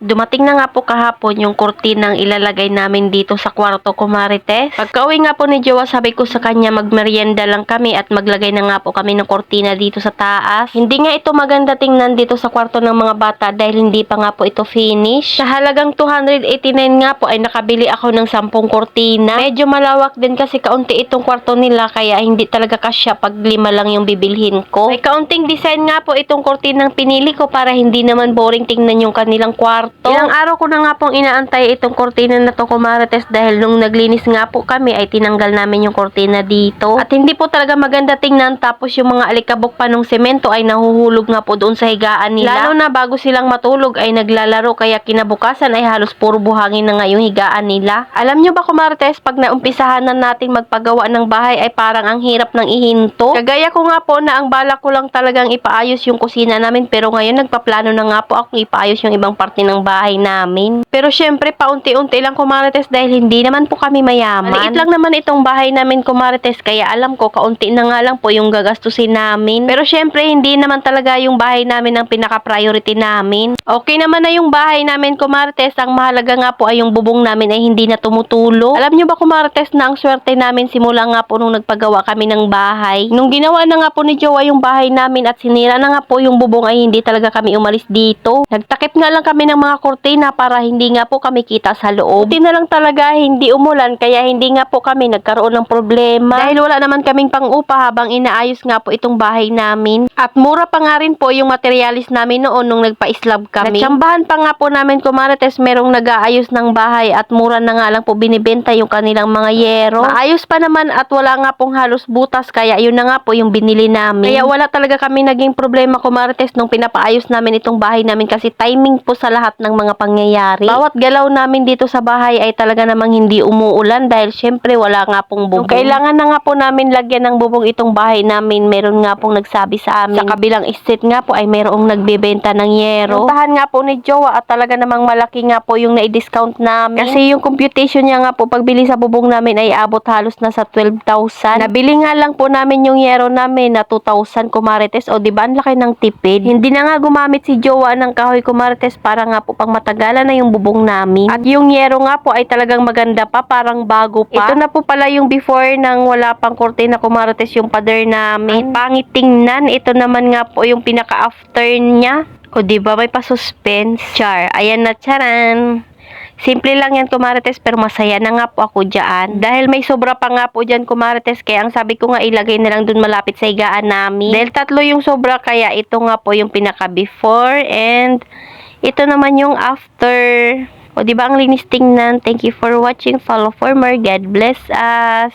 Dumating na nga po kahapon yung kurtinang ilalagay namin dito sa kwarto ko, Marites. Pagka-uwi nga po ni Jowa, sabi ko sa kanya magmerienda lang kami at maglagay na nga po kami ng kurtina dito sa taas. Hindi nga ito maganda tingnan dito sa kwarto ng mga bata dahil hindi pa nga po ito finish. Sa halagang 289 nga po ay nakabili ako ng 10 kurtina. Medyo malawak din kasi kaunti itong kwarto nila kaya hindi talaga kasya pag 5 lang yung bibilhin ko. May kaunting design nga po itong kurtinang pinili ko para hindi naman boring tingnan yung kanilang kwarto. Ilang araw ko na nga pong inaantay itong kurtina na to, Marites, dahil nung naglinis nga po kami ay tinanggal namin yung kurtina dito. At hindi po talaga maganda tingnan, tapos yung mga alikabok pa ng semento ay nahuhulog nga po doon sa higaan nila. Lalo na bago silang matulog ay naglalaro kaya kinabukasan ay halos puro buhangin na nga yung higaan nila. Alam nyo ba, Marites, pag naumpisahan na natin magpagawa ng bahay ay parang ang hirap ng ihinto. Kagaya ko nga po na ang balak ko lang talagang ipaayos yung kusina namin, pero ngayon nagpaplano na nga po akong ipaayos yung ibang parte ng bahay namin. Pero syempre paunti-unti lang, Marites, dahil hindi naman po kami mayaman. Maliit lang naman itong bahay namin, Marites, kaya alam ko kaunti na nga lang po yung gagastusin namin. Pero syempre hindi naman talaga yung bahay namin ang pinaka-priority namin. Okay naman na yung bahay namin, Marites, ang mahalaga nga po ay yung bubong namin ay hindi na tumutulo. Alam nyo ba, Marites, na ang swerte namin simula nga po nung nagpagawa kami ng bahay. Nung ginawa na nga po ni Jowa yung bahay namin at sinira na nga po yung bubong ay hindi talaga kami umalis dito. Nagtakip nga lang kami ng mga kurtina para hindi nga po kami kita sa loob. Buti na lang talaga hindi umulan kaya hindi nga po kami nagkaroon ng problema. Dahil wala naman kaming pang-upa habang inaayos nga po itong bahay namin. At mura pa nga rin po yung materialis namin noon nung nagpa-slab kami. Natsambahan pa nga po namin, Marites, merong nag-aayos ng bahay at mura na nga lang po binibenta yung kanilang mga yero. Maayos pa naman at wala nga pong halos butas kaya yun na nga po yung binili namin. Kaya wala talaga kami naging problema, Marites, nung pinapaayos namin itong bahay namin kasi timing po sa lahat ng mga pangyayari. Bawat galaw namin dito sa bahay ay talaga namang hindi umuulan dahil syempre wala nga pong bubong. Kailangan na nga po namin lagyan ng bubong itong bahay namin. Meron nga pong nagsabi sa amin. Sa kabilang estate nga po ay merong nagbebenta ng yero. Puntahan nga po ni Jowa at talaga namang malaki nga po yung na-discount namin. Kasi yung computation niya nga po pagbili sa bubong namin ay abot halos na sa 12,000. Nabili nga lang po namin yung yero namin na 2,000, Marites. O diba ang laki ng tipid? Hindi na nga gumamit si Jowa ng kahoy, Marites, para nga po pang matagalan na yung bubong namin. At yung yero nga po ay talagang maganda pa, parang bago pa. Ito na po pala yung before nang wala pang kurtina, Marites, yung pader namin. Ang pangit tingnan. Ito naman nga po yung pinaka-after niya. O diba may pa-suspense? Char. Ayan na, charan. Simple lang yan, Marites, pero masaya na nga po ako dyan. Dahil may sobra pa nga po dyan, Marites, kaya ang sabi ko nga ilagay na lang dun malapit sa higaan namin. Dahil 3 yung sobra, kaya ito nga po yung pinaka-before and ito naman yung after. O diba ang linis tingnan? Thank you for watching. Follow for more. God bless us.